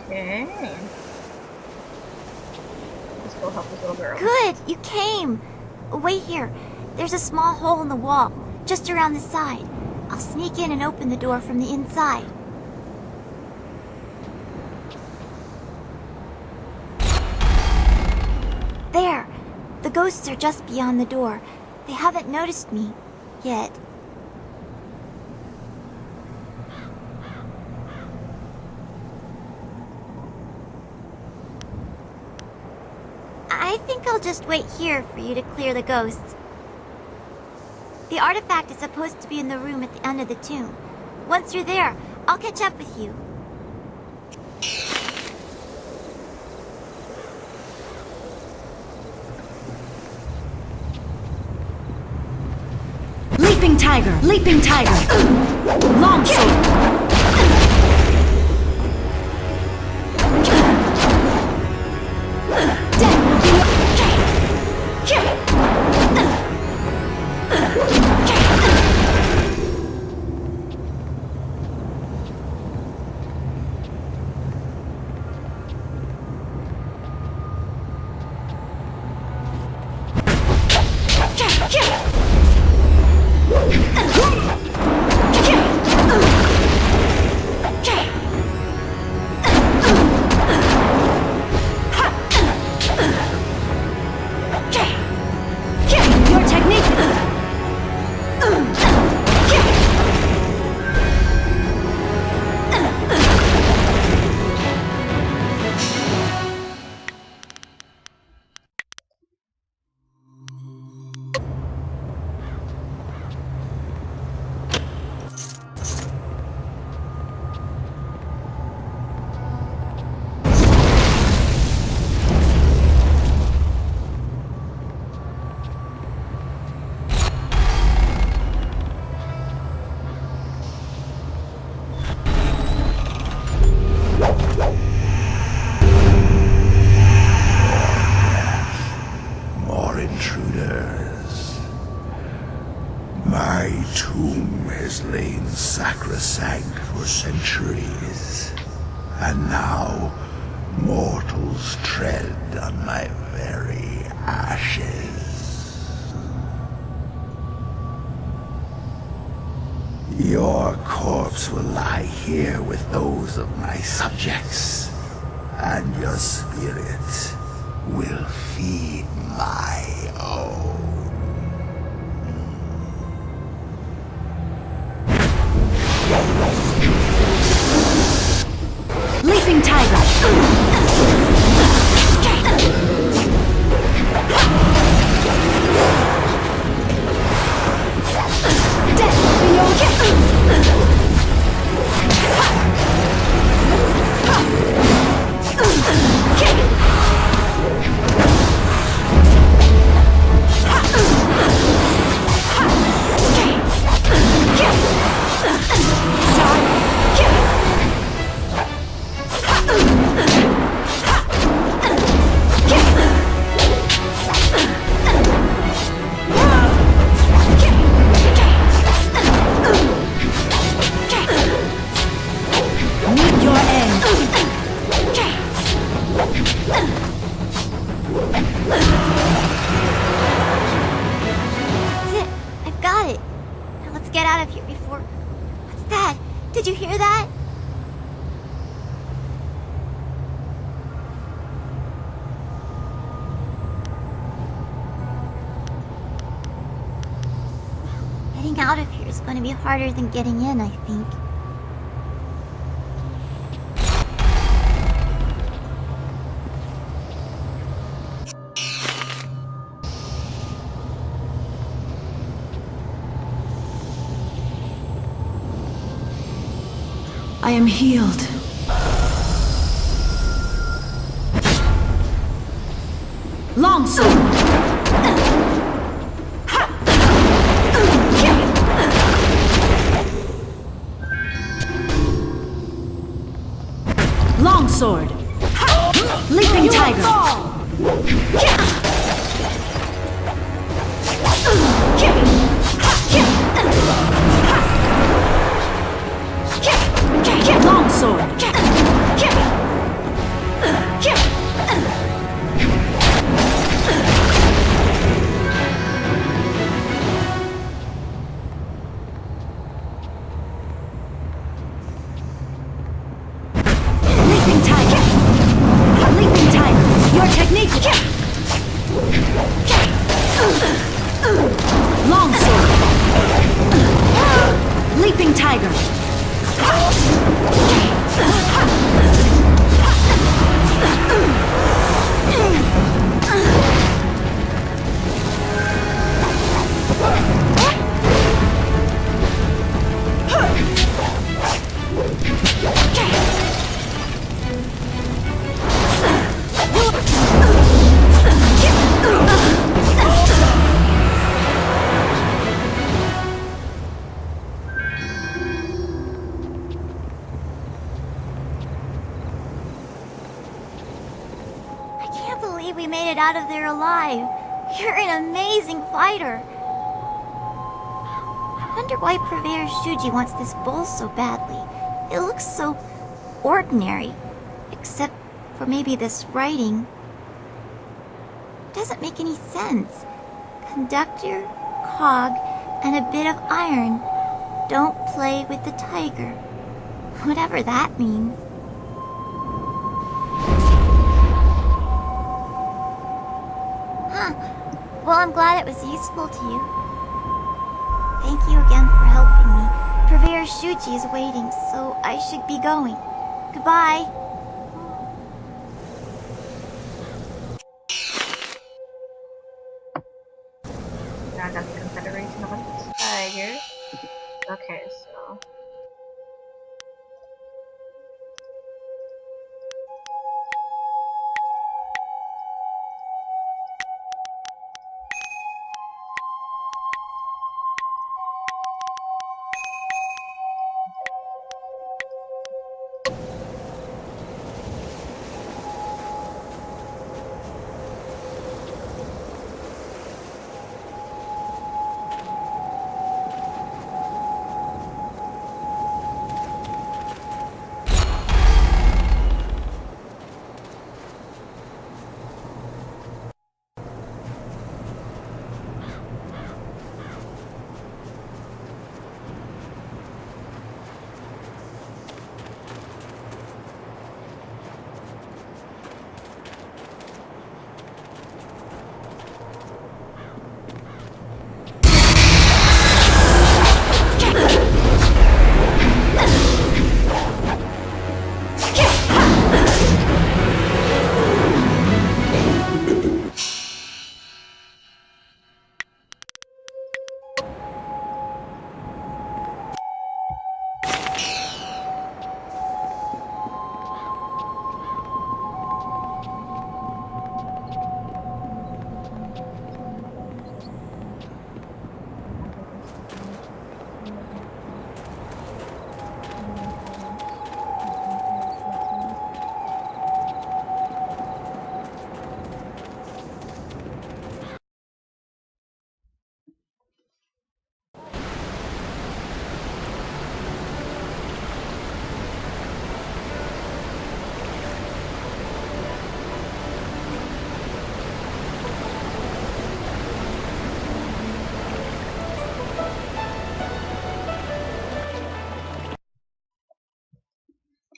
Okay. Let's go help this little girl. Good, you came. Wait here. There's a small hole in the wall, just around the side. I'll sneak in and open the door from the inside. There. The ghosts are just beyond the door. They haven't noticed me yet. I think I'll just wait here for you to clear the ghosts. The artifact is supposed to be in the room at the end of the tomb. Once you're there, I'll catch up with you. Leaping tiger! Leaping tiger! Long sword! My tomb has lain sacrosanct for centuries, and now mortals tread on my very ashes. Your corpse will lie here with those of my subjects, and your spirit will feed my own. Leaping tiger! Get out of here before... What's that? Did you hear that? Getting out of here is going to be harder than getting in, I think. I am healed. Long sword. Long sword. Leaping tiger. Long sword. Long sword. Leaping tiger. I can't believe we made it out of there alive. You're an amazing fighter. I wonder why Purveyor Shuji wants this bowl so badly. It looks so ordinary, except for maybe this writing. Doesn't make any sense. Conductor, cog, and a bit of iron. Don't play with the tiger. Whatever that means. Huh. Well, I'm glad it was useful to you. Thank you again for helping me. Purveyor Shuji is waiting, so I should be going. Goodbye. Now I got the Confederation of the Tiger. Okay, so.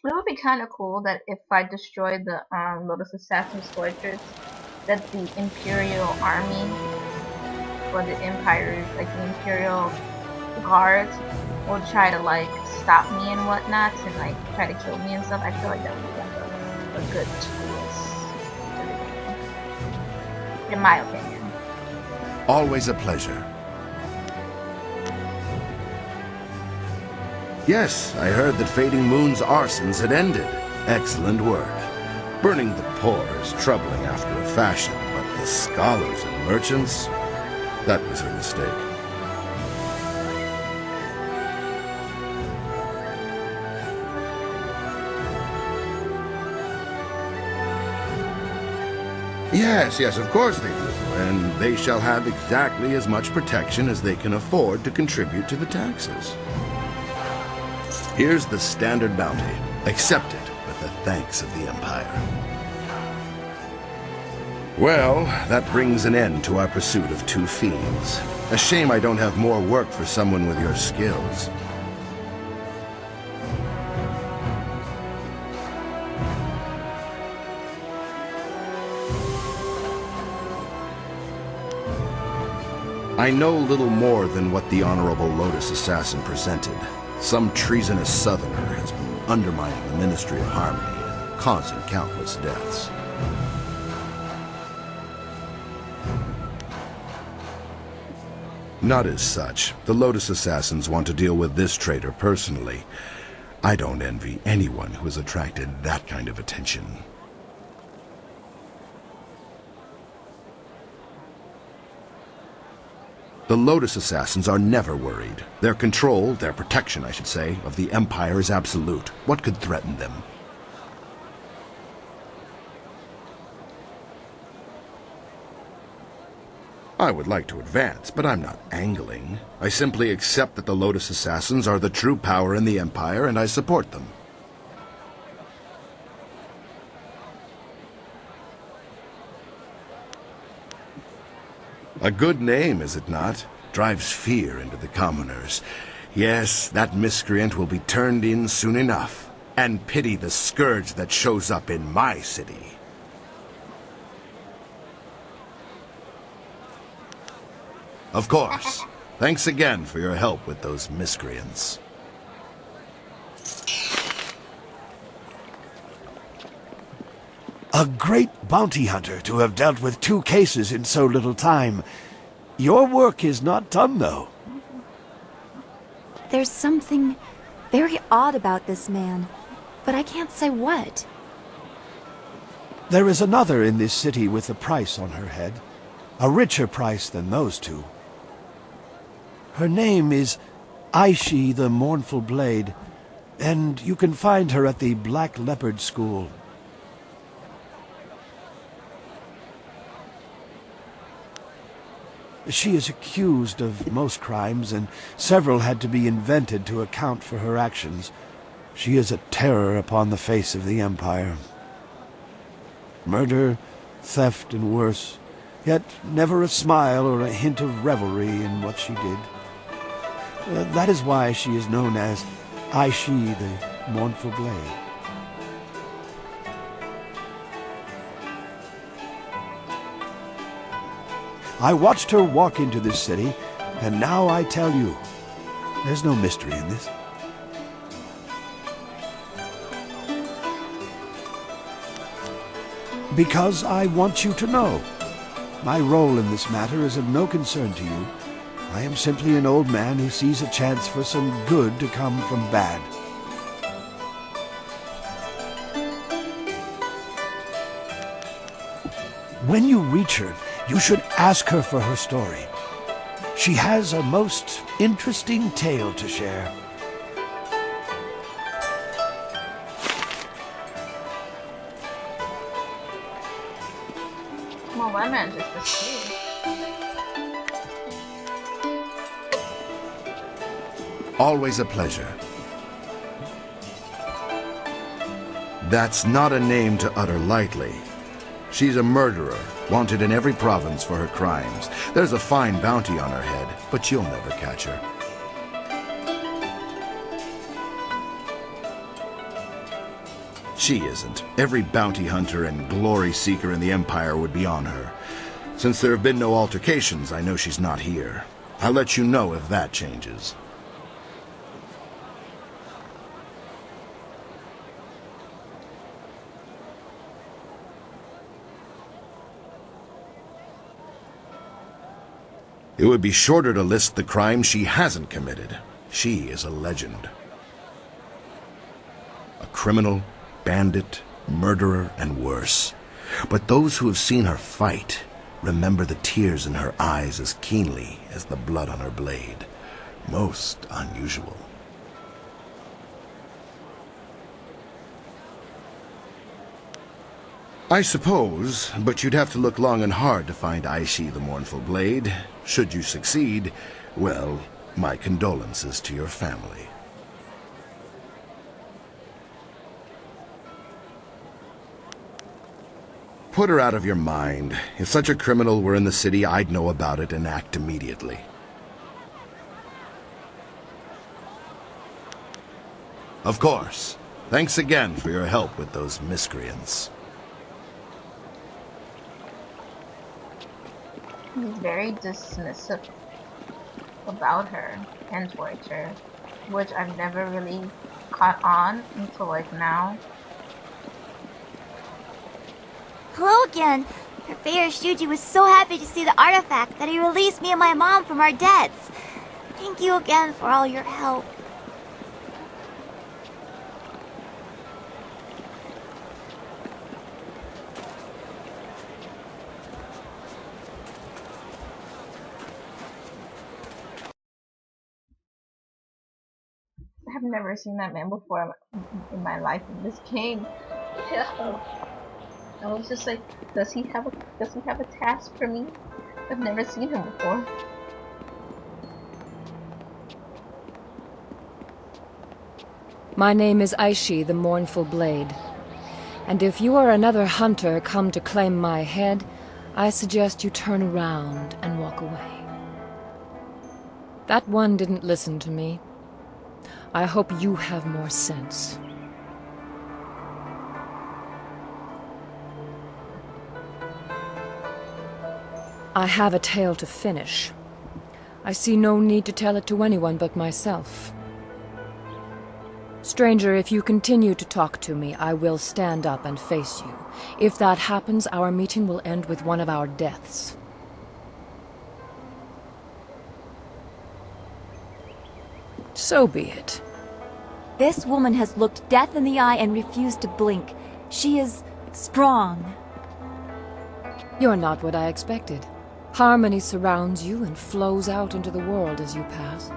It would be kind of cool that if I destroyed the Lotus Assassin's Fortress, that the Imperial Army or the Empire, like the Imperial Guards, will try to like stop me and whatnot and like try to kill me and stuff. I feel like that would be like a good twist to the game, in my opinion. Always a pleasure. Yes, I heard that Fading Moon's arsons had ended. Excellent work. Burning the poor is troubling after a fashion, but the scholars and merchants, that was her mistake. Yes, of course they do. And they shall have exactly as much protection as they can afford to contribute to the taxes. Here's the standard bounty. Accept it with the thanks of the Empire. Well, that brings an end to our pursuit of two fiends. A shame I don't have more work for someone with your skills. I know little more than what the Honorable Lotus Assassin presented. Some treasonous Southerner has been undermining the Ministry of Harmony and causing countless deaths. Not as such. The Lotus Assassins want to deal with this traitor personally. I don't envy anyone who has attracted that kind of attention. The Lotus Assassins are never worried. Their control, their protection, I should say, of the Empire is absolute. What could threaten them? I would like to advance, but I'm not angling. I simply accept that the Lotus Assassins are the true power in the Empire, and I support them. A good name, is it not? Drives fear into the commoners. Yes, that miscreant will be turned in soon enough. And pity the scourge that shows up in my city. Of course. Thanks again for your help with those miscreants. A great bounty hunter to have dealt with 2 cases in so little time. Your work is not done, though. There's something very odd about this man, but I can't say what. There is another in this city with a price on her head. A richer price than those 2. Her name is Aishi the Mournful Blade, and you can find her at the Black Leopard School. She is accused of most crimes, and several had to be invented to account for her actions. She is a terror upon the face of the Empire. Murder, theft, and worse, yet never a smile or a hint of revelry in what she did. That is why she is known as Aishi the Mournful Blade. I watched her walk into this city, and now I tell you, there's no mystery in this. Because I want you to know. My role in this matter is of no concern to you. I am simply an old man who sees a chance for some good to come from bad. When you reach her, you should ask her for her story. She has a most interesting tale to share. Well, that man just escaped. Always a pleasure. That's not a name to utter lightly. She's a murderer, wanted in every province for her crimes. There's a fine bounty on her head, but you'll never catch her. She isn't. Every bounty hunter and glory seeker in the Empire would be on her. Since there have been no altercations, I know she's not here. I'll let you know if that changes. It would be shorter to list the crimes she hasn't committed. She is a legend. A criminal, bandit, murderer, and worse. But those who have seen her fight remember the tears in her eyes as keenly as the blood on her blade. Most unusual. I suppose, but you'd have to look long and hard to find Aishi the Mournful Blade. Should you succeed, well, my condolences to your family. Put her out of your mind. If such a criminal were in the city, I'd know about it and act immediately. Of course. Thanks again for your help with those miscreants. He's very dismissive. about her and towards her, which I've never really caught on until like now. Hello again. Purveyor Shuji was so happy to see the artifact that he released me and my mom from our debts. Thank you again for all your help. I've never seen that man before in my life in this game. Yeah. I was just like, does he have a task for me? I've never seen him before. My name is Aishi, the Mournful Blade. And if you are another hunter come to claim my head, I suggest you turn around and walk away. That one didn't listen to me. I hope you have more sense. I have a tale to finish. I see no need to tell it to anyone but myself. Stranger, if you continue to talk to me, I will stand up and face you. If that happens, our meeting will end with one of our deaths. So be it. This woman has looked death in the eye and refused to blink. She is strong. You're not what I expected. Harmony surrounds you and flows out into the world as you pass.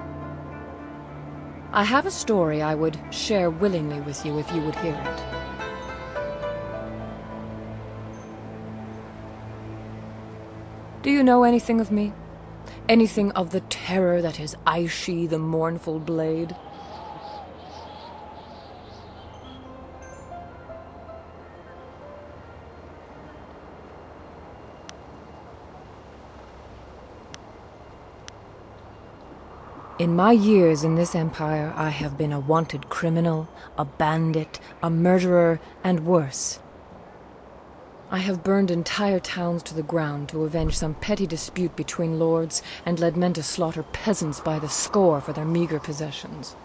I have a story I would share willingly with you if you would hear it. Do you know anything of me? Anything of the terror that is Aishi, the Mournful Blade? In my years in this empire, I have been a wanted criminal, a bandit, a murderer, and worse. I have burned entire towns to the ground to avenge some petty dispute between lords and led men to slaughter peasants by the score for their meager possessions.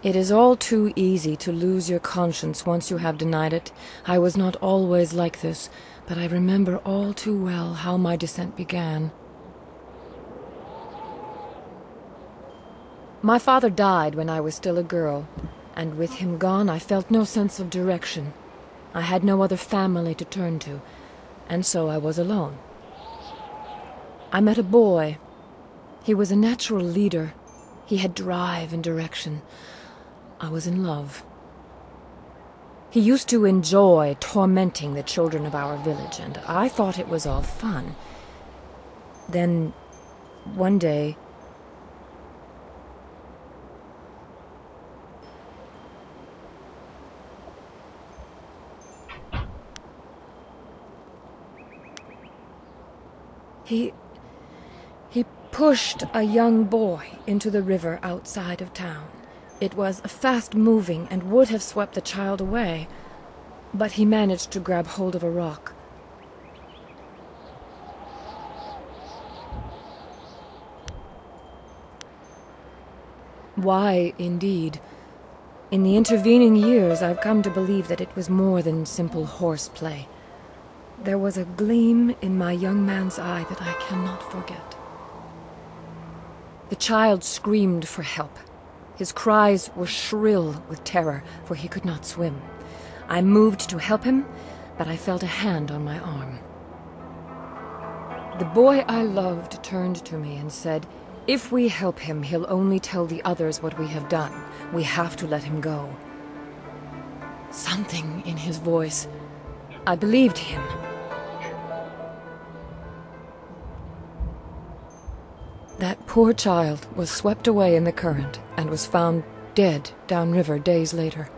It is all too easy to lose your conscience once you have denied it. I was not always like this, but I remember all too well how my descent began. My father died when I was still a girl, and with him gone I felt no sense of direction. I had no other family to turn to, and so I was alone. I met a boy. He was a natural leader. He had drive and direction. I was in love. He used to enjoy tormenting the children of our village, and I thought it was all fun. Then, one day, He pushed a young boy into the river outside of town. It was fast-moving and would have swept the child away, but he managed to grab hold of a rock. Why, indeed? In the intervening years, I've come to believe that it was more than simple horseplay. There was a gleam in my young man's eye that I cannot forget. The child screamed for help. His cries were shrill with terror, for he could not swim. I moved to help him, but I felt a hand on my arm. The boy I loved turned to me and said, "If we help him, he'll only tell the others what we have done. We have to let him go." Something in his voice. I believed him. That poor child was swept away in the current and was found dead downriver days later.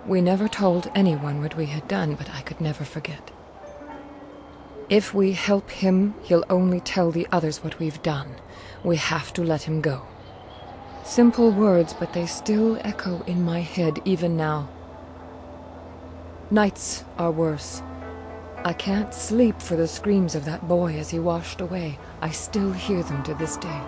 We never told anyone what we had done, but I could never forget. If we help him, he'll only tell the others what we've done. We have to let him go. Simple words, but they still echo in my head even now. Nights are worse. I can't sleep for the screams of that boy as he washed away. I still hear them to this day.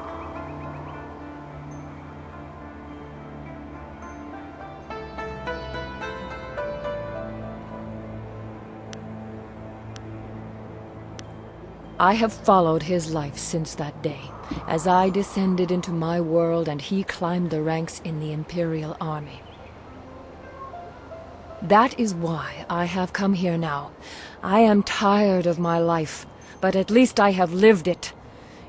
I have followed his life since that day, as I descended into my world and he climbed the ranks in the Imperial Army. That is why I have come here now. I am tired of my life, but at least I have lived it.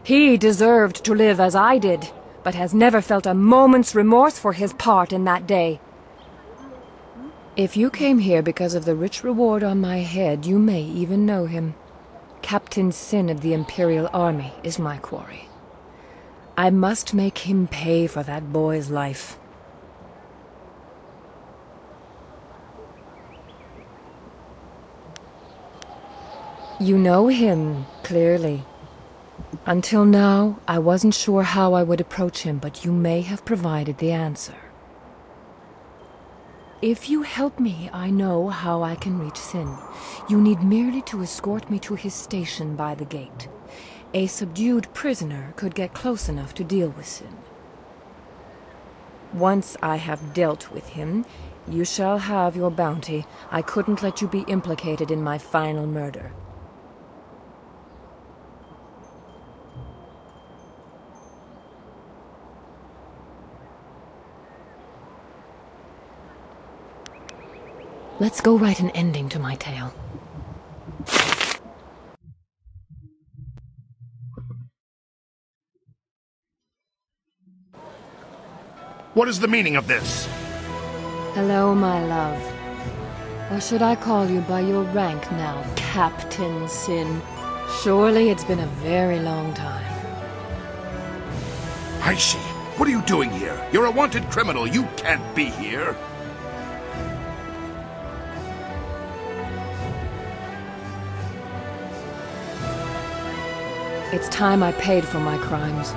He deserved to live as I did, but has never felt a moment's remorse for his part in that day. If you came here because of the rich reward on my head, you may even know him. Captain Sin of the Imperial Army is my quarry. I must make him pay for that boy's life. You know him, clearly. Until now, I wasn't sure how I would approach him, but you may have provided the answer. If you help me, I know how I can reach Sin. You need merely to escort me to his station by the gate. A subdued prisoner could get close enough to deal with Sin. Once I have dealt with him, you shall have your bounty. I couldn't let you be implicated in my final murder. Let's go write an ending to my tale. What is the meaning of this? Hello, my love. Or should I call you by your rank now, Captain Sin? Surely it's been a very long time. Aishi, what are you doing here? You're a wanted criminal. You can't be here. It's time I paid for my crimes.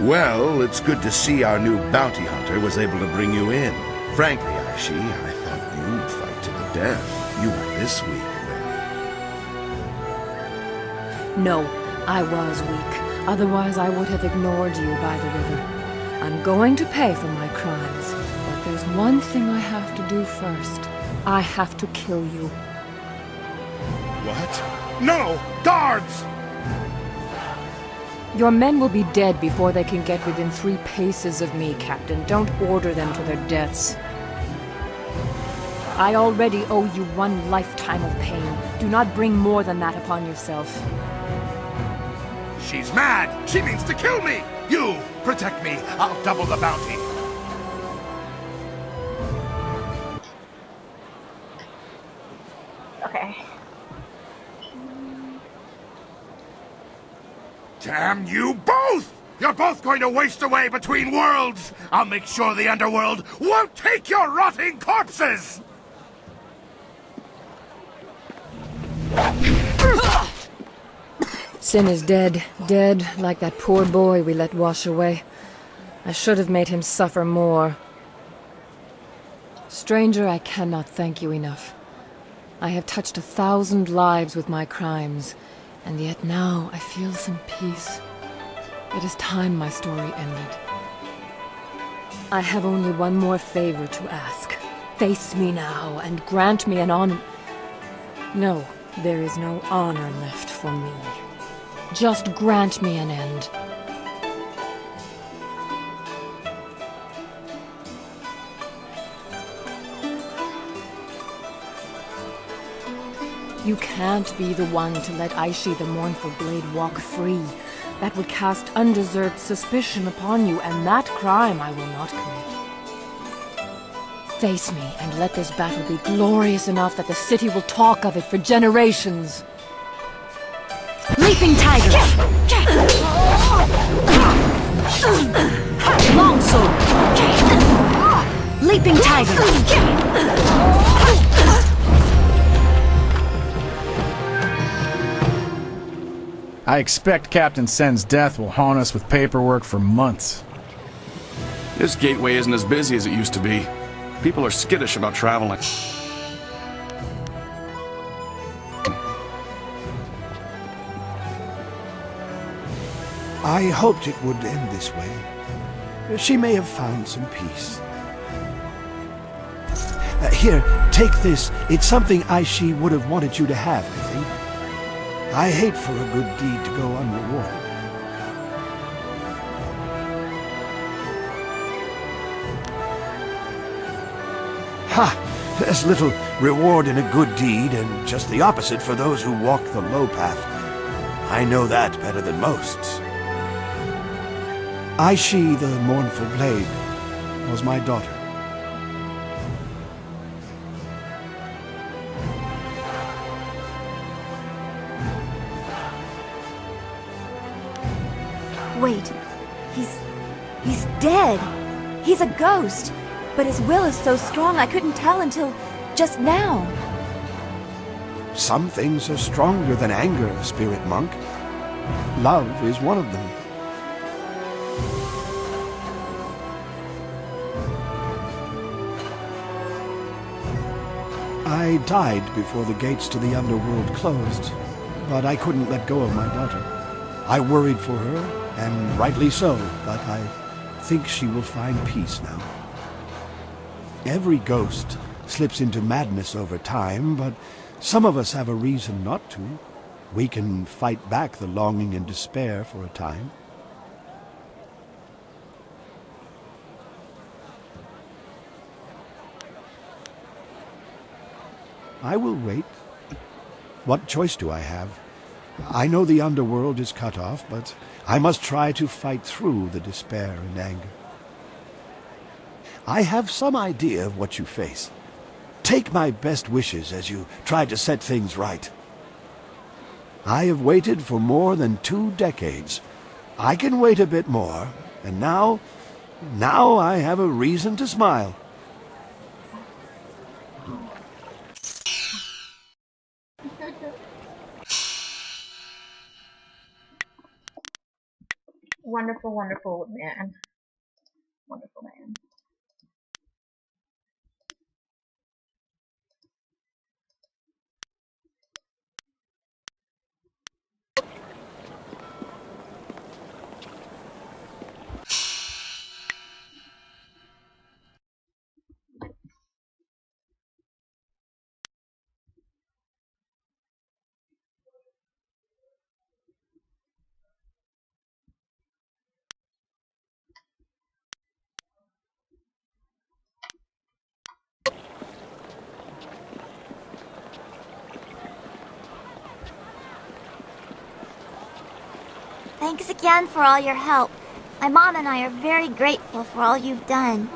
Well, it's good to see our new bounty hunter was able to bring you in. Frankly, Aishi, I thought you'd fight to the death. You were this weak when... No, I was weak. Otherwise I would have ignored you by the river. I'm going to pay for my crimes, but there's one thing I have to do first. I have to kill you. What? No! Guards! Your men will be dead before they can get within 3 paces of me, Captain. Don't order them to their deaths. I already owe you 1 lifetime of pain. Do not bring more than that upon yourself. She's mad! She means to kill me! You! Protect me! I'll double the bounty! Okay. Damn you both! You're both going to waste away between worlds! I'll make sure the underworld won't take your rotting corpses! Sin is dead. Dead like that poor boy we let wash away. I should have made him suffer more. Stranger, I cannot thank you enough. I have touched 1,000 lives with my crimes. And yet now I feel some peace. It is time my story ended. I have only one more favor to ask. Face me now and grant me an honor. No, there is no honor left for me. Just grant me an end. You can't be the one to let Aishi the Mournful Blade walk free. That would cast undeserved suspicion upon you, and that crime I will not commit. Face me, and let this battle be glorious enough that the city will talk of it for generations. Leaping Tiger! Long Sword! Leaping Tiger! I expect Captain Sen's death will haunt us with paperwork for months. This gateway isn't as busy as it used to be. People are skittish about traveling. I hoped it would end this way. She may have found some peace. Here, take this. It's something Aishi would have wanted you to have, I think. I hate for a good deed to go unrewarded. Ha! There's little reward in a good deed, and just the opposite for those who walk the low path. I know that better than most. Aishi, the Mournful Blade, was my daughter. Wait, he's dead. He's a ghost. But his will is so strong I couldn't tell until just now. Some things are stronger than anger, Spirit Monk. Love is one of them. I died before the gates to the underworld closed, but I couldn't let go of my daughter. I worried for her, and rightly so, but I think she will find peace now. Every ghost slips into madness over time, but some of us have a reason not to. We can fight back the longing and despair for a time. I will wait. What choice do I have? I know the underworld is cut off, but I must try to fight through the despair and anger. I have some idea of what you face. Take my best wishes as you try to set things right. I have waited for more than 2 decades. I can wait a bit more, and now I have a reason to smile. Wonderful, wonderful man. Wonderful man. Thanks again for all your help. My mom and I are very grateful for all you've done.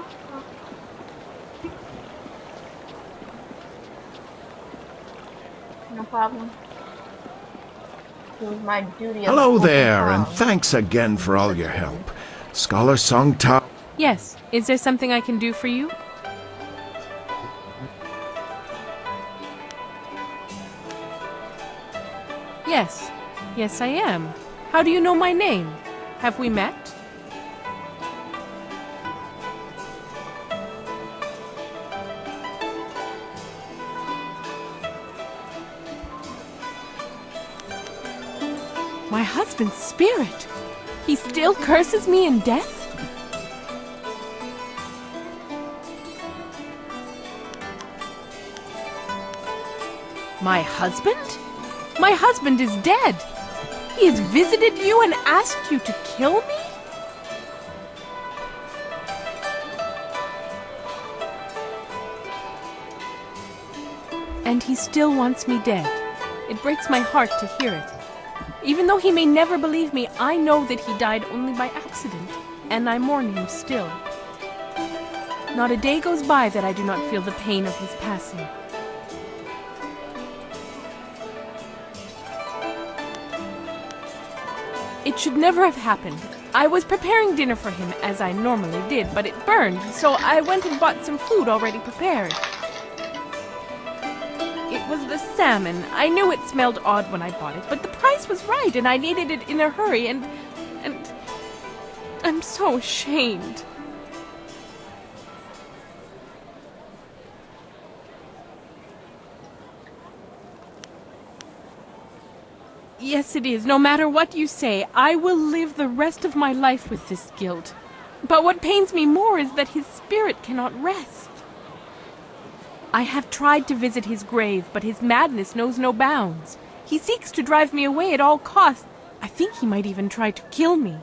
No problem. It was my duty. Hello there, and thanks again for all your help. Scholar Song Ta... Yes. Is there something I can do for you? Yes. Yes, I am. How do you know my name? Have we met? My husband's spirit! He still curses me in death? My husband? My husband is dead! He has visited you and asked you to kill me? And he still wants me dead. It breaks my heart to hear it. Even though he may never believe me, I know that he died only by accident, and I mourn him still. Not a day goes by that I do not feel the pain of his passing. It should never have happened. I was preparing dinner for him, as I normally did, but it burned, so I went and bought some food already prepared. It was the salmon. I knew it smelled odd when I bought it, but the price was right, and I needed it in a hurry, and I'm so ashamed. Yes, it is. No matter what you say, I will live the rest of my life with this guilt. But what pains me more is that his spirit cannot rest. I have tried to visit his grave, but his madness knows no bounds. He seeks to drive me away at all costs. I think he might even try to kill me.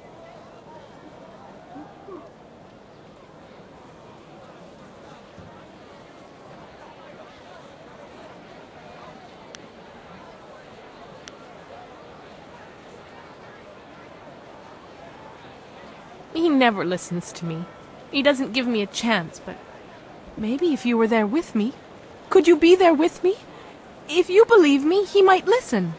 He never listens to me. He doesn't give me a chance, but maybe if you were there with me, could you be there with me? If you believe me, he might listen.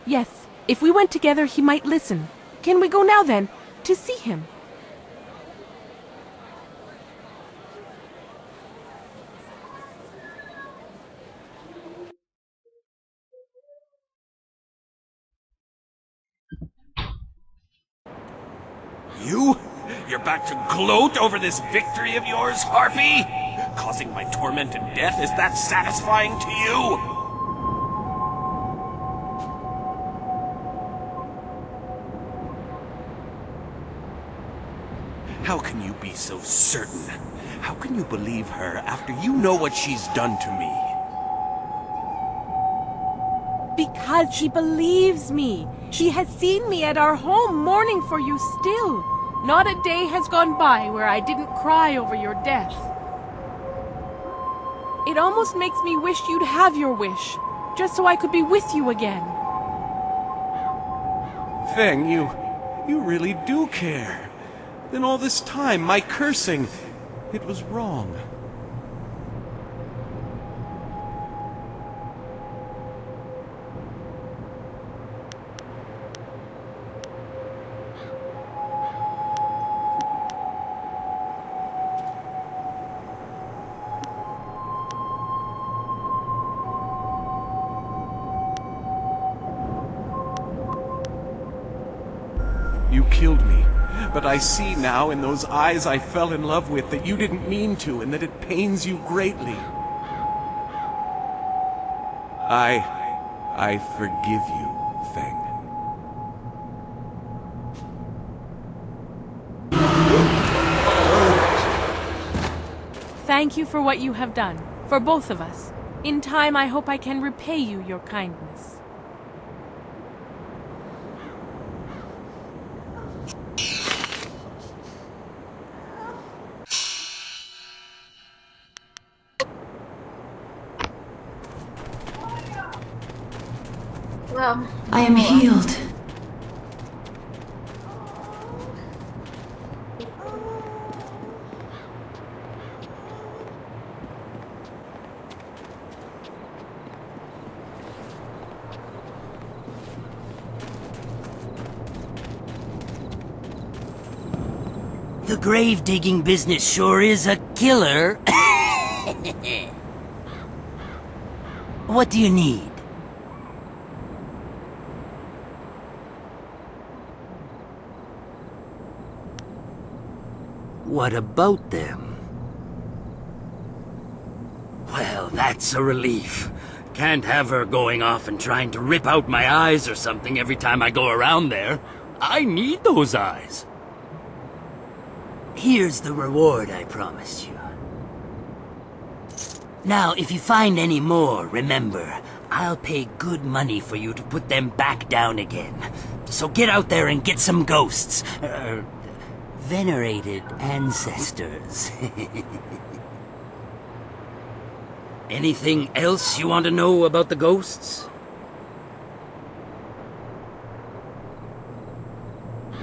Yes, if we went together, he might listen. Can we go now then, to see him? You're back to gloat over this victory of yours, Harpy? Causing my torment and death, is that satisfying to you? How can you be so certain? How can you believe her after you know what she's done to me? Because she believes me. She has seen me at our home mourning for you still. Not a day has gone by where I didn't cry over your death. It almost makes me wish you'd have your wish, just so I could be with you again. Feng, you really do care. Then all this time, my cursing, it was wrong. You killed me, but I see now in those eyes I fell in love with that you didn't mean to and that it pains you greatly. I forgive you, Feng. Thank you for what you have done, for both of us. In time, I hope I can repay you your kindness. Well, I am healed. The grave-digging business sure is a killer. What do you need? What about them? Well, that's a relief. Can't have her going off and trying to rip out my eyes or something every time I go around there. I need those eyes. Here's the reward I promised you. Now, if you find any more, remember, I'll pay good money for you to put them back down again. So get out there and get some ghosts. Venerated ancestors. Anything else you want to know about the ghosts?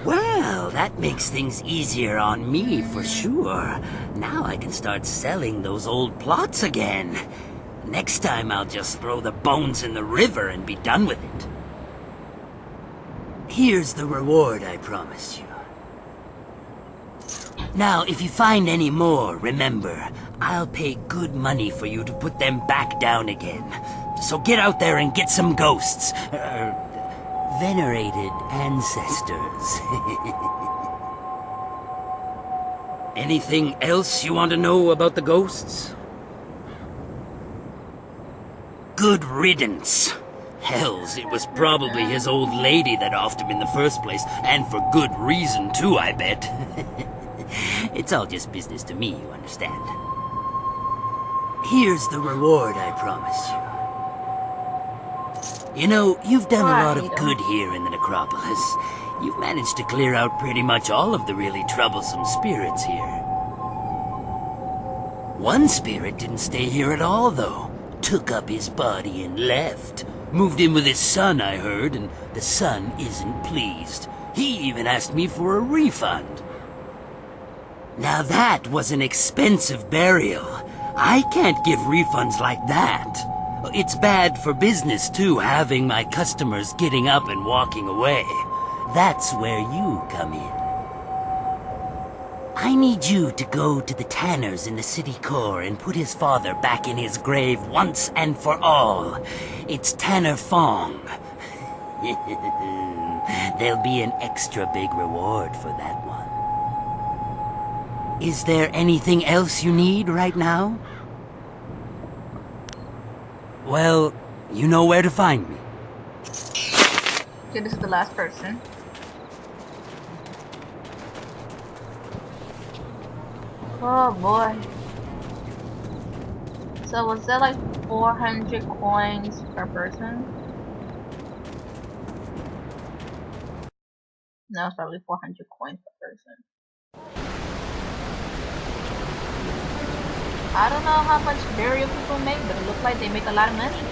Well, that makes things easier on me for sure. Now I can start selling those old plots again. Next time I'll just throw the bones in the river and be done with it. Here's the reward I promised you. Now, if you find any more, remember, I'll pay good money for you to put them back down again. So get out there and get some ghosts. Venerated ancestors. Anything else you want to know about the ghosts? Good riddance. Hells, it was probably his old lady that offed him in the first place, and for good reason too, I bet. It's all just business to me, you understand. Here's the reward I promised you. You know, you've done a Why, lot of Ada? good here in the necropolis. You've managed to clear out pretty much all of the really troublesome spirits here. One spirit didn't stay here at all, though. Took up his body and left. Moved in with his son, I heard, and the son isn't pleased. He even asked me for a refund. Now that was an expensive burial. I can't give refunds like that. It's bad for business, too, having my customers getting up and walking away. That's where you come in. I need you to go to the tanners in the city core and put his father back in his grave once and for all. It's Tanner Fong. There'll be an extra big reward for that one. Is there anything else you need right now? Well, you know where to find me. Okay, this is the last person. Oh boy. So was that like 400 coins per person? No, it's probably 400 coins per person. I don't know how much burial people make, but it looks like they make a lot of money.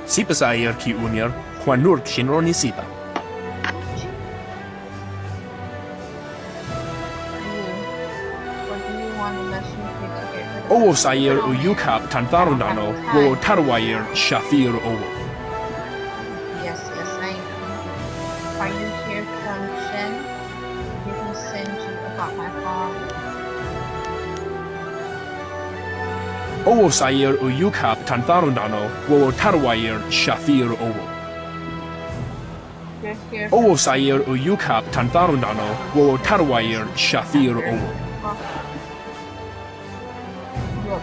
Sipa sair ki unir, Juanur Kshinroni Sipa. What do you want the mission to get rid of? Owo sair uyukap tantarunano, wo tarwair shafir owo. Yes, I know. Are you here from Shen? You can send you about my father. Owo sair uyukap tantarunano, wo tarwair shafir owo. You're here Owo sair uyukap tantarunano, wo tarwair shafir owo. Look,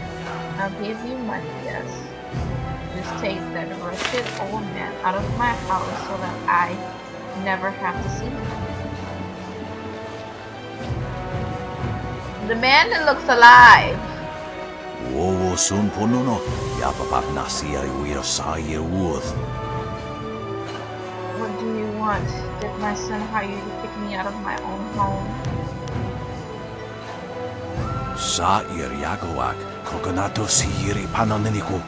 I'll give you money, yes. Just take that wretched old man out of my house so that I never have to see him. The man that looks alive. Wowo sun ponuno, yapapap nasia uir sair wooth. What do you want? Did my son hire you to kick me out of my own home? Sair yagoak, coconato siiri panoneniku.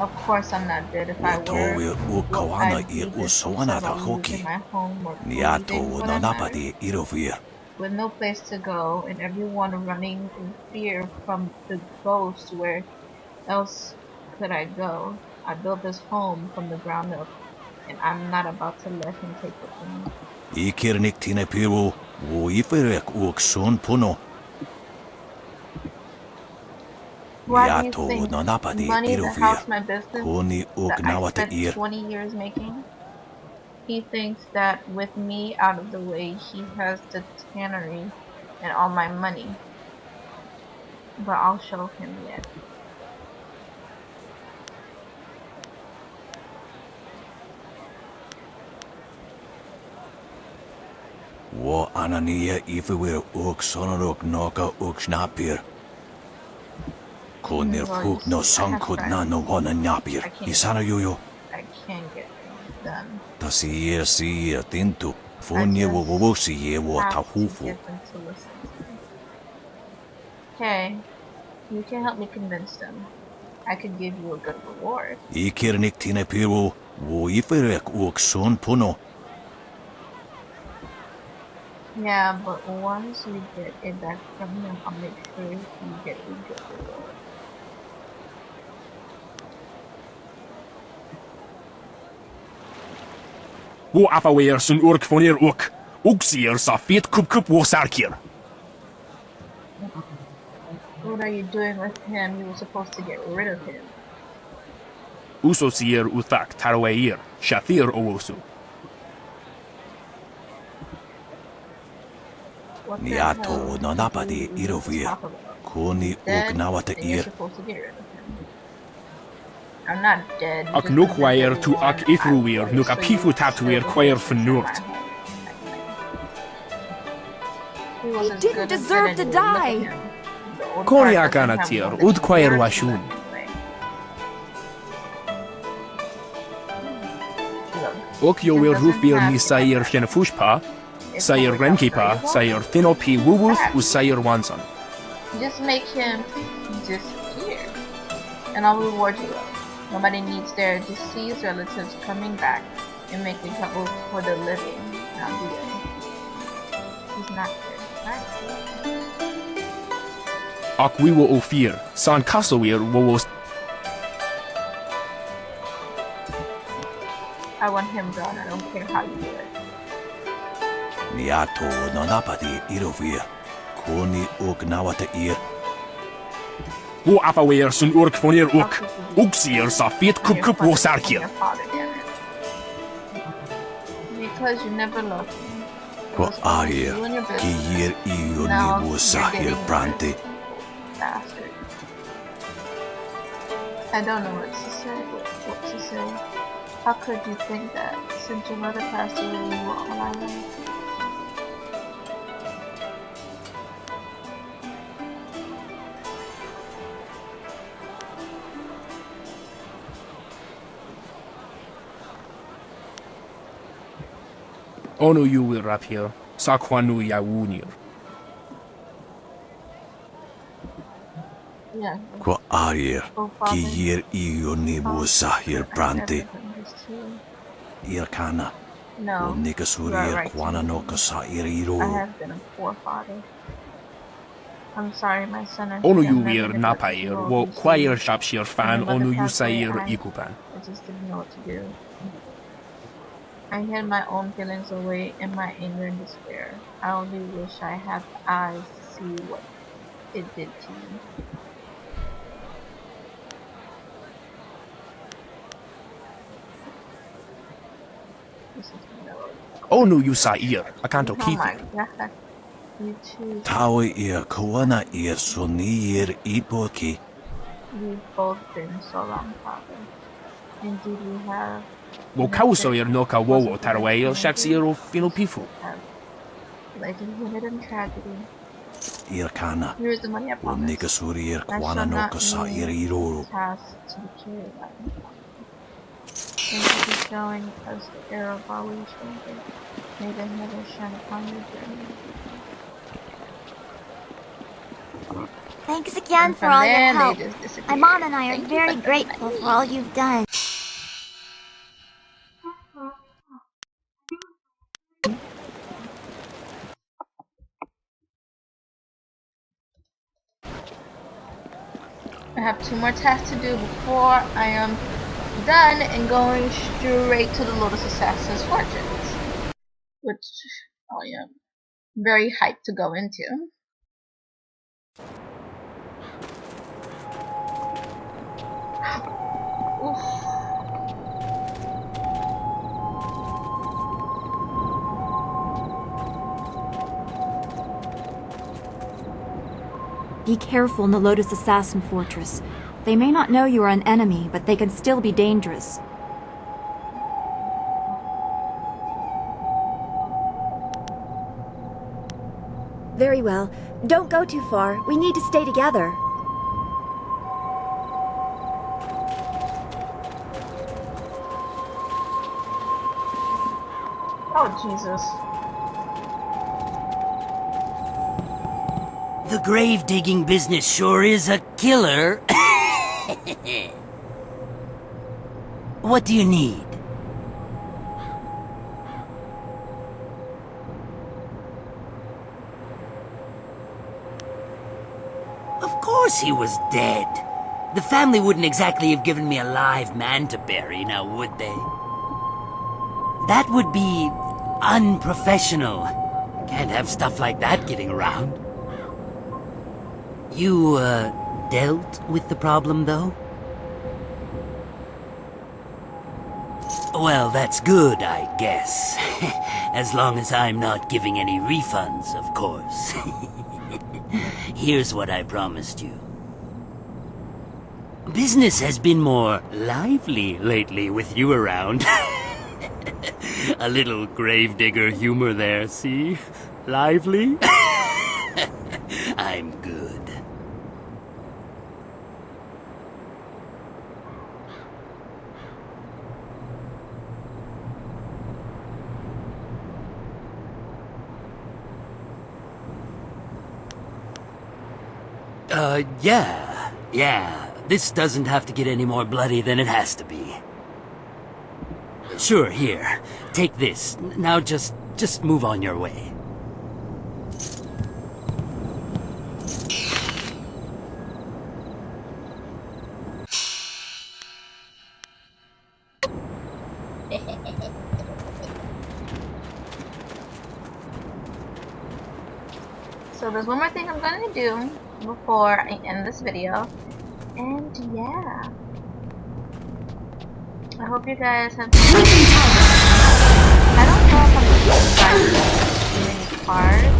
Of course I'm not dead. If I were, Wetowe ukawana ir usoanata hoki. my home or Niato breathing for that matter, nonapadi irovir. with no place to go and everyone running in fear from the ghost. Where else could I go? I built this home from the ground up, and I'm not about to let him take it from me. Ikirnik tine piru, wo iferek uk sun puno. Why do you Niato think nonapadi money the irovir. house my business Koni uk that I nawata spent ir. 20 years making? He thinks that with me out of the way, he has the tannery and all my money. But I'll show him yet. Wo anania ifewir uk sonorok noka uk snapir. Konir fuk no sankud na no wana napir. Isana yuyo. I can't get things done. Tasiir siir tintu. Fonye wo wo siye wo Have to tahufu. get them to listen to me. Okay, you can help me convince them. I could give you a good reward. Ikirnik tine piru, wo iferek uk sun puno. Yeah, but once you get it back from him, I'll make sure you get a good reward. Wo afawir sun urk fonir uk. Uksier safit kup wo sarkir. What are you doing with him? You were supposed to get rid of him. Uso sier uthak tarwair shafir owosu. Niato no napadi irovia. Kuni ugnawata you're ir. supposed to get rid of him. I'm not dead. Ak nukwair to ak ithruir, nuk apifu tatuir quair fnurt. He didn't deserve to die. Koniak anatir, ud quair washun. Ok yo will rufir ni sair shenefushpa, sair renkipa, sair thinopi wuwuth, usair wanson. Just make him disappear, and I'll reward you. Nobody needs their deceased relatives coming back and making trouble for the living. Now do it. He's not here. Right? Ak we will ofir, san kasawir wo. I want him gone. I don't care how you do it. Niato no napadi irovia. Kuni ugnawata ir. Wo afawir sun urk fonir uk. Uksir sa fit kup kup wo sarkir. Because you never loved me. Ko aria. Ki yir iyo ni wo sahir brante. Bastard. I don't know what to say. What to say. How could you think that since your mother passed away, you were all I loved? Ono you will rap here. Sakwanu yawunir. Yeah. Ko aria. Ki yir iyo ni wo sahir brante. Irkana. No. Nikasurir kwana no kasa iriro. I have been a poor father. I'm sorry, my son. Ono you will napair, wo quair shapshir fan, ono you sair ikupan. I just didn't know what to do. I hid my own feelings away in my anger and despair. I only wish I had eyes to see what it did to you. Ono you sair, akanto Oh keith. my god. You too. Tawi ir kawana ir sonir ipoki. We've both been so wrong, Father. Indeed we have. Wo kausoir no ka wowo tarwail shaksiro finopifu. Like a hidden tragedy. Irkana. Here's the money I promised. Nikasurir I kwana shall no not kasa need iriro. tasks to be carried out. Thank you for showing us the error of our ways, stranger. May the heaven shine upon your journey. Thanks again for all your help. My mom and I are very grateful for all you've done. I have 2 more tasks to do before I am done and going straight to the Lotus Assassin's Fortunes, which I am very hyped to go into. Oof. Be careful in the Lotus Assassin Fortress. They may not know you are an enemy, but they can still be dangerous. Very well. Don't go too far. We need to stay together. Oh, Jesus. The grave digging business sure is a killer. What do you need? Of course he was dead. The family wouldn't exactly have given me a live man to bury, now would they? That would be unprofessional. Can't have stuff like that getting around. You, dealt with the problem, though? Well, that's good, I guess. As long as I'm not giving any refunds, of course. Here's what I promised you. Business has been more lively lately with you around. A little gravedigger humor there, see? Lively? I'm good. Yeah. This doesn't have to get any more bloody than it has to be. Sure, here. Take this. Now just move on your way. So there's one more thing I'm gonna do before I end this video. And yeah. I hope you guys have fun. I don't know if I'm gonna try doing cards.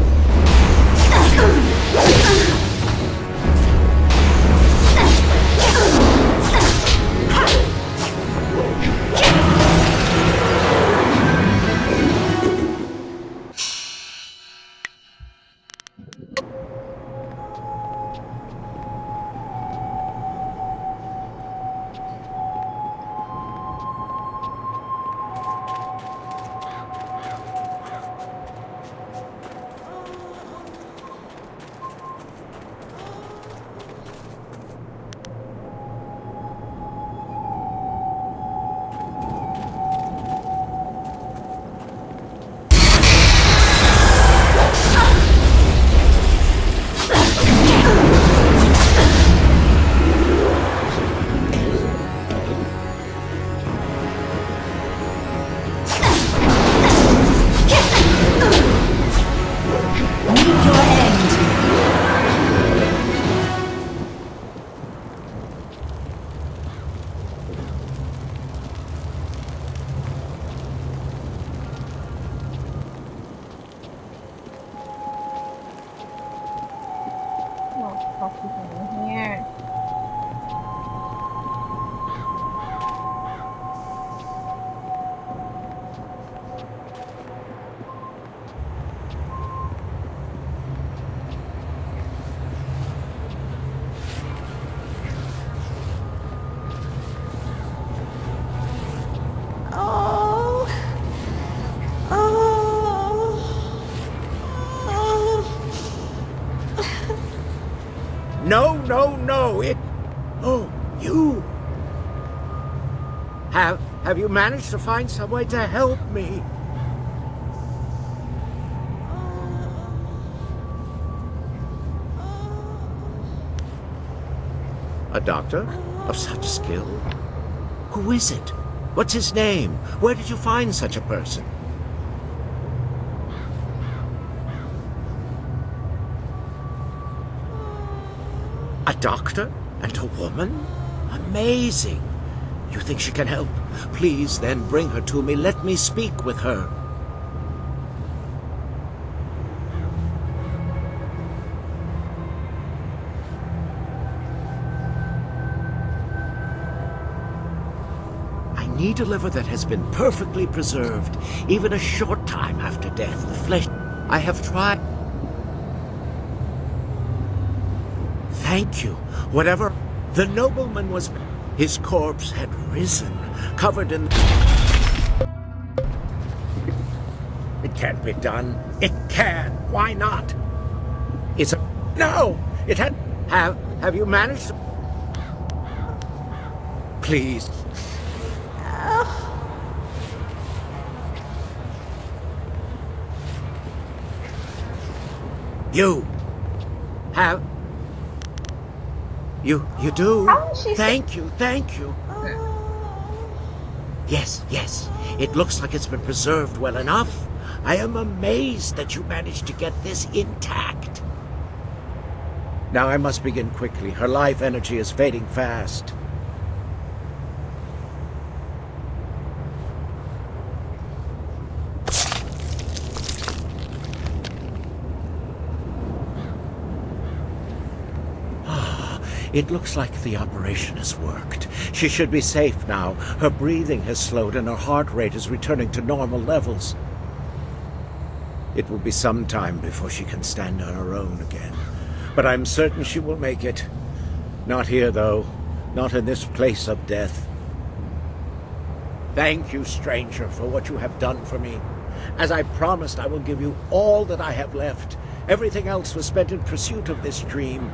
No, Oh, you! Have you managed to find some way to help me? A doctor? Of such skill? Who is it? What's his name? Where did you find such a person? A doctor? And a woman? Amazing! You think she can help? Please, then bring her to me. Let me speak with her. I need a liver that has been perfectly preserved, even a short time after death. The flesh... I have tried... Thank you. Whatever... The nobleman was... His corpse had risen, covered in... It can't be done. It can. Why not? It's a... No! It had... Have you managed to... Please. You have... You do? Thank you. Yes. It looks like it's been preserved well enough. I am amazed that you managed to get this intact. Now I must begin quickly. Her life energy is fading fast. It looks like the operation has worked. She should be safe now. Her breathing has slowed and her heart rate is returning to normal levels. It will be some time before she can stand on her own again. But I'm certain she will make it. Not here, though. Not in this place of death. Thank you, stranger, for what you have done for me. As I promised, I will give you all that I have left. Everything else was spent in pursuit of this dream.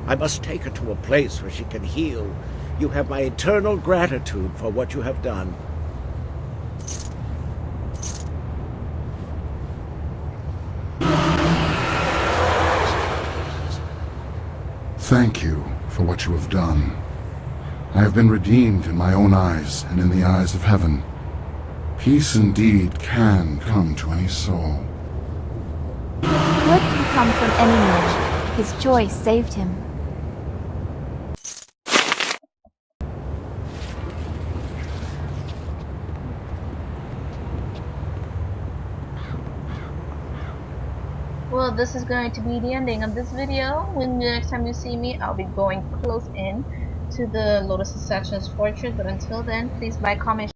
I must take her to a place where she can heal. You have my eternal gratitude for what you have done. Thank you for what you have done. I have been redeemed in my own eyes and in the eyes of heaven. Peace indeed can come to any soul. Good can come from any man. His choice saved him. Well, this is going to be the ending of this video. When the next time you see me, I'll be going close in to the Lotus Assassin's Fortress. But until then, please like, comment,